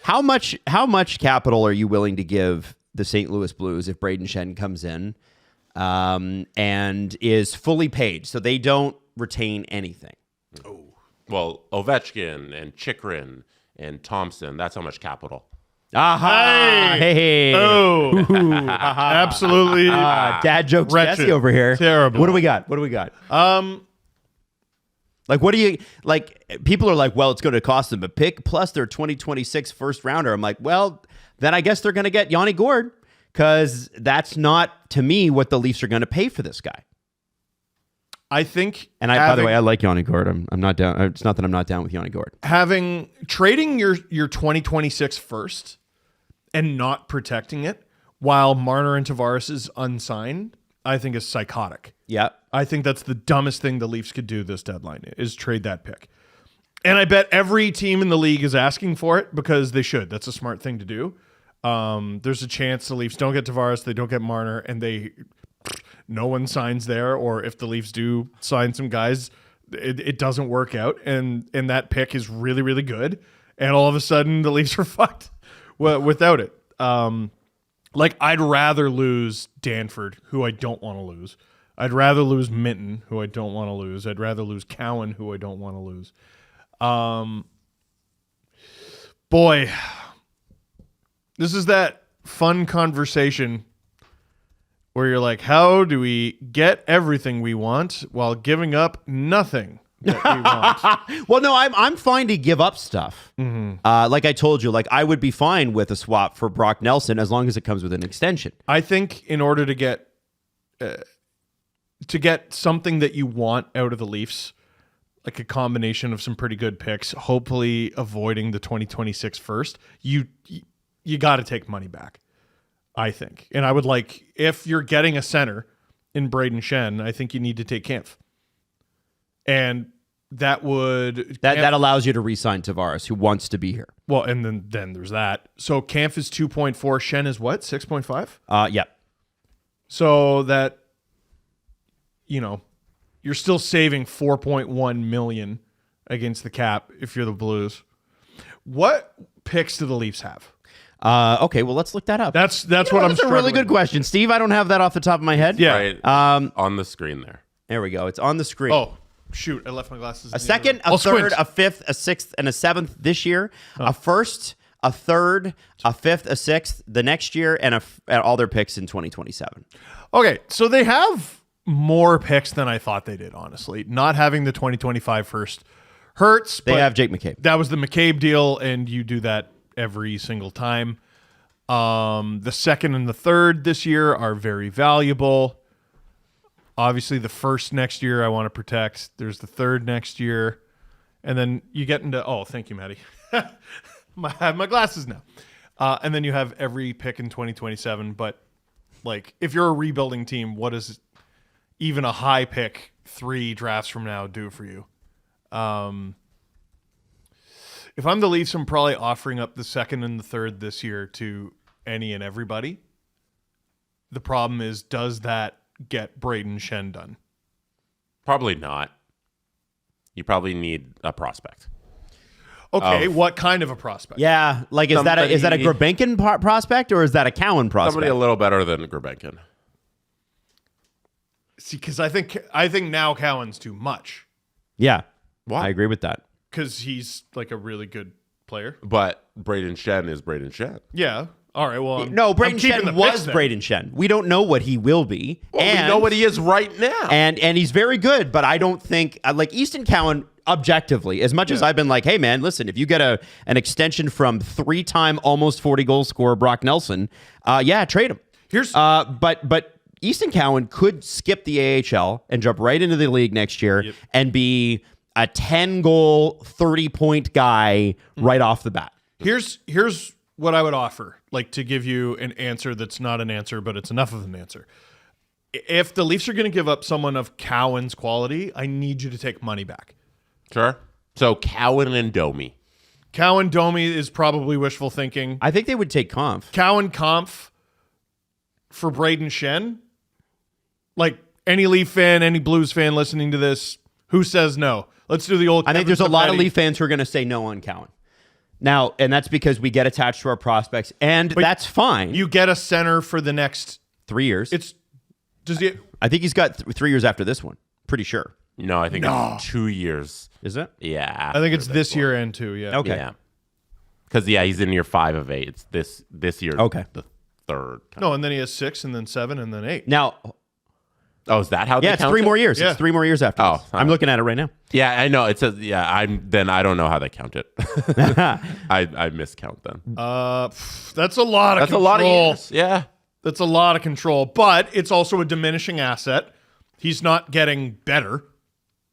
How much capital are you willing to give the St. Louis Blues if Brayden Schenn comes in and is fully paid, so they don't retain anything? Oh, well, Ovechkin and Chikrin and Thompson. That's how much capital. Aha! Hey! Oh, absolutely. Dad jokes, Wretched. Jesse over here. Terrible. What do we got? Like, what do you like? People are like, well, it's going to cost them a pick plus their 2026 first rounder. I'm like, well, then I guess they're going to get Yanni Gourde because that's not, to me, what the Leafs are going to pay for this guy. I think, and by the way, I like Yanni Gourde. I'm not down. It's not that I'm not down with Yanni Gourde. Trading your 2026 first and not protecting it while Marner and Tavares is unsigned, I think is psychotic. Yeah. I think that's the dumbest thing the Leafs could do this deadline is trade that pick. And I bet every team in the league is asking for it because they should. That's a smart thing to do. There's a chance the Leafs don't get Tavares, they don't get Marner, and no one signs there. Or if the Leafs do sign some guys, it doesn't work out, and that pick is really, really good. And all of a sudden, the Leafs are fucked without it. Like, I'd rather lose Danford, who I don't want to lose. I'd rather lose Minton, who I don't want to lose. I'd rather lose Cowan, who I don't want to lose. Boy, this is that fun conversation where you're like, how do we get everything we want while giving up nothing that we want? Well, no, I'm fine to give up stuff. Mm-hmm. Like I told you, like I would be fine with a swap for Brock Nelson as long as it comes with an extension. I think in order to get something that you want out of the Leafs, like a combination of some pretty good picks, hopefully avoiding the 2026 first, you got to take money back, I think. And I would like, if you're getting a center in Brayden Schenn, I think you need to take Kampf. And that allows you to re-sign Tavares, who wants to be here. Well, and then there's that. So Kampf is 2.4, Schenn is what, 6.5? Yeah. So that, you're still saving $4.1 million against the cap if you're the Blues. What picks do the Leafs have? Okay, well, let's look that up. That's what I'm. That's a really good question, Steve. I don't have that off the top of my head. Yeah, right, on the screen there. There we go. It's on the screen. Oh, shoot! I left my glasses. A second, a third, a fifth, a sixth, and a seventh this year. A first, a third, a fifth, a sixth the next year, and all their picks in 2027. Okay, so they have more picks than I thought they did, honestly. Not having the 2025 first hurts. They have Jake McCabe. That was the McCabe deal, and you do that every single time. The second and the third this year are very valuable. Obviously, the first next year I want to protect. There's the third next year. And then you get into... Oh, thank you, Maddie. I have my glasses now. And then you have every pick in 2027. But, like, if you're a rebuilding team, what does even a high pick 3 drafts from now do for you? If I'm the Leafs, I'm probably offering up the second and the third this year to any and everybody. The problem is, does that get Brayden Schenn done? Probably not. You probably need a prospect. Okay, what kind of a prospect? Yeah, like is that a Gurbenkin prospect or is that a Cowan prospect? Somebody a little better than Gurbenkin. See, because I think now Cowan's too much. Yeah, why? I agree with that. Because he's like a really good player. But Brayden Schenn is Brayden Schenn. Yeah. All right. Well, Brayden Schenn was Brayden Schenn. We don't know what he will be. Well, we know what he is right now. And he's very good, but I don't think like Easton Cowan objectively, as much as I've been like, hey man, listen, if you get an extension from 3-time almost 40 goal scorer Brock Nelson, trade him. But Easton Cowan could skip the AHL and jump right into the league next year and be a 10-goal, 30-point guy right off the bat. Here's what I would offer, like to give you an answer that's not an answer, but it's enough of an answer. If the Leafs are going to give up someone of Cowan's quality, I need you to take money back. Sure. So Cowan and Domi. Cowan, Domi is probably wishful thinking. I think they would take Kampf. Cowan, Kampf for Brayden Schenn. Like any Leaf fan, any Blues fan listening to this, who says no? Let's do the old. I think there's a lot of Leaf fans who are going to say no on Cowan. Now, and that's because we get attached to our prospects, and that's fine. You get a center for the next 3 years. I think he's got 3 years after this one. Pretty sure. No, I think it's 2 years. Is it? Yeah. I think it's this year and 2, yeah. Okay. Yeah. Because, he's in year 5 of 8. It's this year. Okay. The third. No, and then he has 6, and then 7, and then 8. Now, Oh, is that how they it's count 3 it? more years. Yeah. It's 3 more years after Oh, this. I'm looking at it right now. Yeah, I know. It says, I don't know how they count it. I miscount then. That's a lot of That's control. a lot of years. Yeah. That's a lot of control, but it's also a diminishing asset. He's not getting better.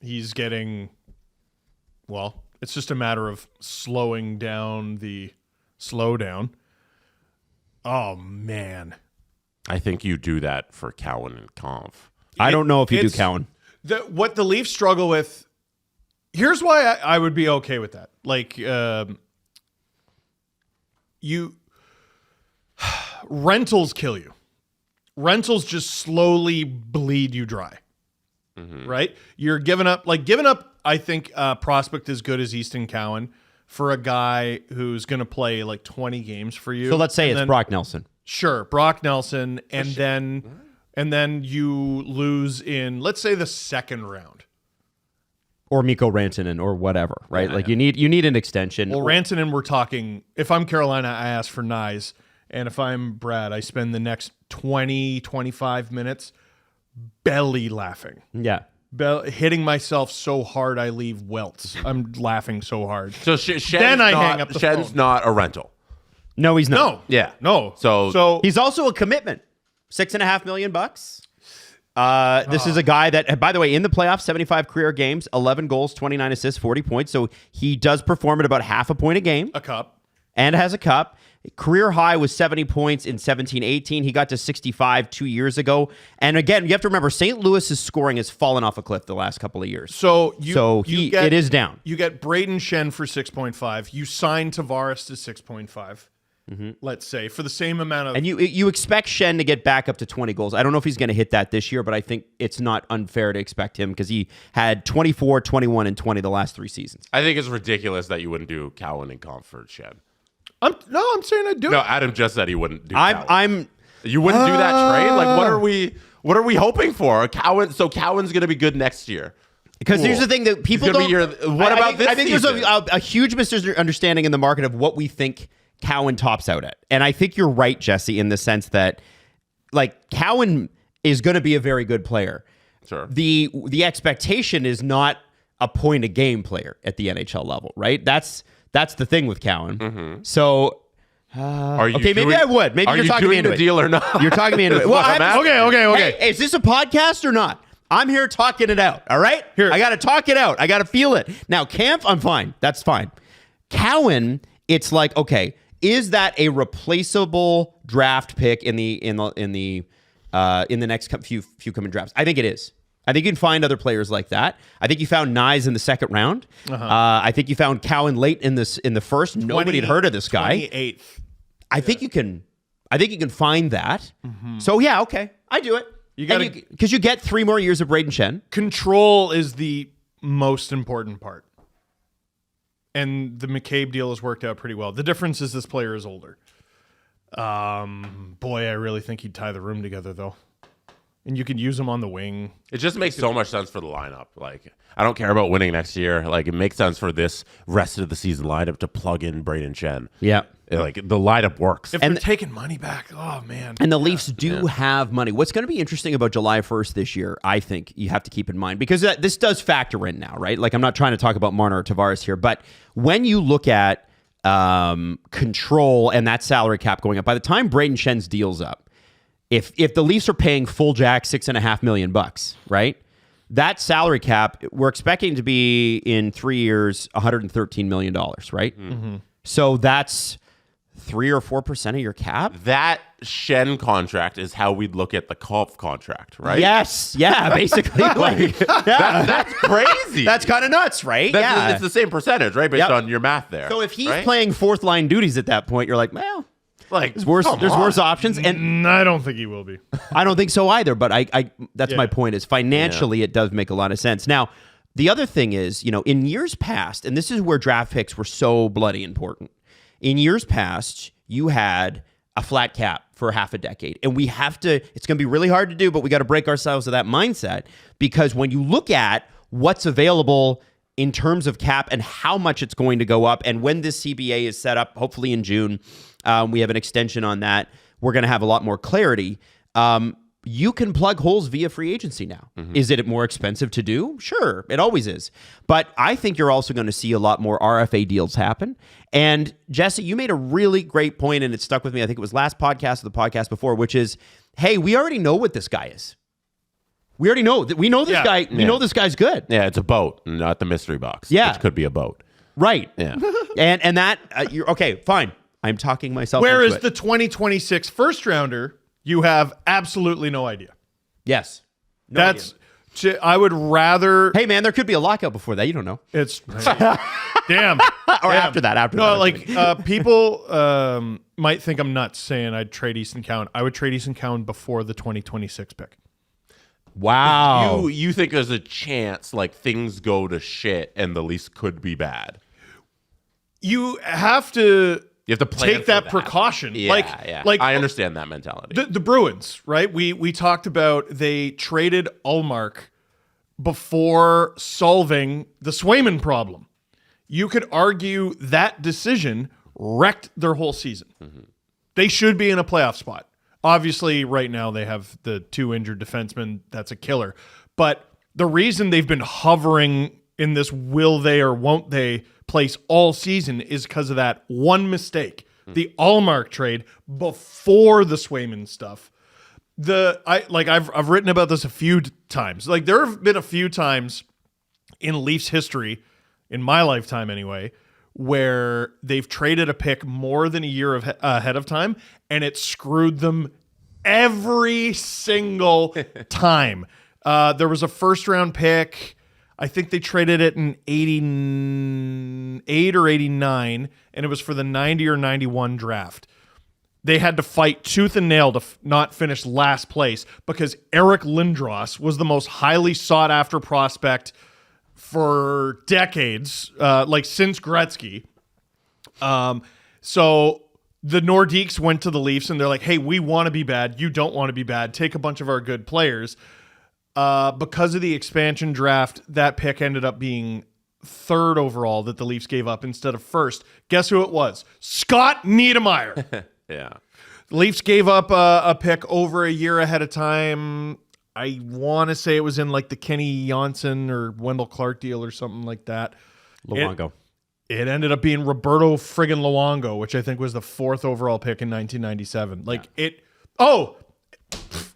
He's getting, well, it's just a matter of slowing down the slowdown. Oh, man. I think you do that for Cowan and Conf. I don't know if you do It's- Cowan. What the Leafs struggle with, here's why I would be okay with that. Like, rentals kill you. Rentals just slowly bleed you dry. Right? You're giving up, I think, a prospect as good as Easton Cowan for a guy who's going to play like 20 games for you. So let's say it's then, Brock Nelson. Sure, Brock Nelson, and then you lose in, let's say, the second round. Or Mikko Rantanen or whatever, right? Like you need an extension. Well, Rantanen, we're talking, if I'm Carolina, I ask for Nyes. And if I'm Brad, I spend the next 20, 25 minutes belly laughing. Yeah. Hitting myself so hard I leave welts. I'm laughing so hard. So Schenn's Then I hang up the Schenn's phone. not a rental. No, he's not. No. Yeah. No. So He's also a commitment. $6.5 million bucks. This is a guy that, by the way, in the playoffs, 75 career games, 11 goals, 29 assists, 40 points. So he does perform at about half a point a game a cup. and has a cup. Career high was 70 points in 17-18. He got to 65 2 years ago. And again, you have to remember, St. Louis's scoring has fallen off a cliff the last couple of years. It is down. You get Brayden Schenn for 6.5. You sign Tavares to 6.5. Let's say, for the same amount of... And you expect Schenn to get back up to 20 goals. I don't know if he's going to hit that this year, but I think it's not unfair to expect him because he had 24, 21, and 20 the last 3 seasons. I think it's ridiculous that you wouldn't do Cowan and Conf for Schenn. I'm saying I'd do No, it. Adam just said he wouldn't do Cowan. I'm You wouldn't do that trade? Like, what are we hoping for? Cowan's going to be good next year. Because here's the thing that people gonna don't... be what about this I think there's season? a huge misunderstanding in the market of what we think Cowan tops out at. And I think you're right, Jesse, in the sense that, like, Cowan is going to be a very good player. Sure. The expectation is not a point-a-game player at the NHL level, right? That's the thing with Cowan. So... Are you okay, maybe I would. Maybe you're talking me into the it. deal or not? You're talking me into it. Well, Okay. Hey, is this a podcast or not? I'm here talking it out. All right. Here. I got to talk it out. I got to feel it. Now, Kampf, I'm fine. That's fine. Cowan, it's like, okay, is that a replaceable draft pick in the next few coming drafts? I think it is. I think you can find other players like that. I think you found Nyes in the second round. I think you found Cowan late in the first. Nobody had heard of this guy. 28th. I think you can find that. So yeah, okay, I do it. Because you get 3 more years of Brayden Schenn. Control is the most important part. And the McCabe deal has worked out pretty well. The difference is this player is older. Boy, I really think he'd tie the room together, though. And you could use him on the wing. It just makes so much sense for the lineup. Like, I don't care about winning next year. Like, it makes sense for this rest of the season lineup to plug in Brayden Schenn. Yeah. Like, the lineup works. If they're taking money back, oh, man. And the Leafs do have money. What's going to be interesting about July 1st this year, I think you have to keep in mind, because this does factor in now, right? Like, I'm not trying to talk about Marner or Tavares here, but when you look at control and that salary cap going up, by the time Brayden Schenn's deal's up, if the Leafs are paying full jack $6.5 million, right? That salary cap, we're expecting to be in 3 years, $113 million, right? Mm-hmm. So that's 3 or 4% of your cap. That Schenn contract is how we'd look at the Kampf contract, right? Yes. Yeah, basically. That's crazy. That's kind of nuts, right? It's the same percentage, right? Based on your math there. So if he's right? playing fourth line duties at that point, you're like, well, like, there's worse options. And I don't think he will be. I don't think so either, but I that's my point is financially it does make a lot of sense. Now, The other thing is, in years past, and this is where draft picks were so bloody important. In years past, you had a flat cap for half a decade. And we have to, it's going to be really hard to do, but we got to break ourselves of that mindset, because when you look at what's available in terms of cap and how much it's going to go up, and when this CBA is set up, hopefully in June, we have an extension on that. We're going to have a lot more clarity. You can plug holes via free agency now. Is it more expensive to do? Sure, it always is. But I think you're also going to see a lot more RFA deals happen. And Jesse, you made a really great point, and it stuck with me. I think it was last podcast or the podcast before, which is, hey, we already know what this guy is. We already know that. We know this guy. We know this guy's good. Yeah, it's a boat, not the mystery box. Yeah, which could be a boat. Right. Yeah. and that you're okay. Fine. I'm talking myself. Whereas into the 2026 first rounder, you have absolutely no idea. Yes. I would rather. Hey man, there could be a lockout before that. You don't know. It's damn. Or after that. No, like people might think I'm nuts saying I'd trade Easton Cowan. I would trade Easton Cowan before the 2026 pick. Wow. You think there's a chance like things go to shit and the Leafs could be bad? You have to plan take for that precaution. Yeah, like I understand that mentality. The Bruins, right? We talked about they traded Ullmark before solving the Swayman problem. You could argue that decision wrecked their whole season. They should be in a playoff spot. Obviously, right now they have the 2 injured defensemen. That's a killer. But the reason they've been hovering in this will they or won't they place all season is because of that one mistake. The Ullmark trade before the Swayman stuff. I've written about this a few times. Like there have been a few times in Leafs history, in my lifetime anyway, where they've traded a pick more than a year ahead of time, and it screwed them every single time. There was a first-round pick. I think they traded it in 88 or 89, and it was for the 90 or 91 draft. They had to fight tooth and nail to not finish last place because Eric Lindros was the most highly sought-after prospect for decades, since Gretzky. So the Nordiques went to the Leafs and they're like, hey, we want to be bad. You don't want to be bad. Take a bunch of our good players. Because of the expansion draft, that pick ended up being 3rd overall that the Leafs gave up instead of 1st. Guess who it was? Scott Niedermayer. Yeah. The Leafs gave up a pick over a year ahead of time. I want to say it was in like the Kenny Janssen or Wendell Clark deal or something like that. Luongo. It ended up being Roberto friggin' Luongo, which I think was the 4th overall pick in 1997.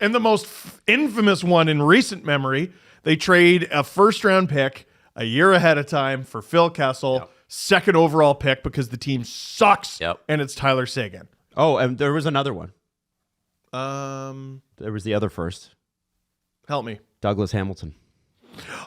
And the most infamous one in recent memory, they trade a first-round pick a year ahead of time for Phil Kessel, 2nd overall pick because the team sucks, and it's Tyler Seguin. Oh, and there was another one. There was the other first. Help me. Douglas Hamilton.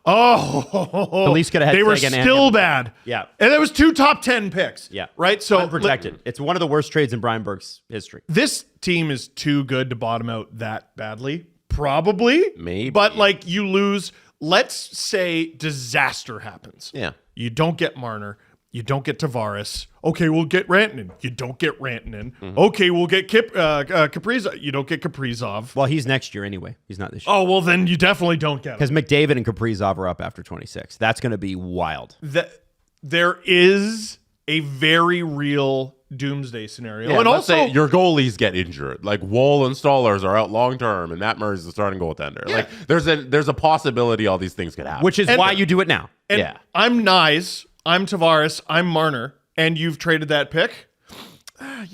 Oh, the Leafs could have had they were Seguin still bad. Yeah. And there was 2 top 10 picks. Yeah. Right? So unprotected. It's one of the worst trades in Brian Burke's history. This team is too good to bottom out that badly. Probably. Maybe. But you lose, let's say disaster happens. Yeah. You don't get Marner. You don't get Tavares. Okay, we'll get Rantanen. You don't get Rantanen. Okay, we'll get Kaprizov. You don't get Kaprizov. Well, he's next year anyway. He's not this year. Oh, well, then you definitely don't get him. Because McDavid and Kaprizov are up after 26. That's going to be wild. There is a very real doomsday scenario. Yeah, and let's also, say your goalies get injured. Like Woll and Stollers are out long term, and Matt Murray's the starting goaltender. Yeah. Like there's a possibility all these things could happen. Which is why you do it now. And I'm Nyes. I'm Tavares. I'm Marner. And you've traded that pick. I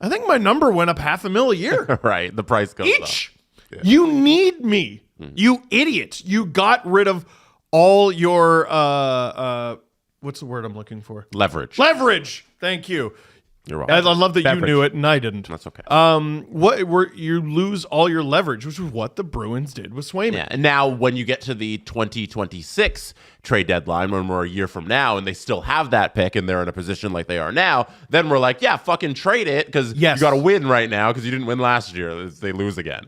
think my number went up $500,000 a year. Right. The price goes each. up. Yeah. You need me. You idiots. You got rid of all your what's the word I'm looking for? Leverage. Thank you. You're I welcome. love that Beverage. you knew it and I didn't. That's okay. You lose all your leverage, which is what the Bruins did with Swayman. Yeah, and now when you get to the 2026 trade deadline, when we're a year from now, and they still have that pick, and they're in a position like they are now, then we're like, yeah, fucking trade it because you got to win right now because you didn't win last year. They lose again.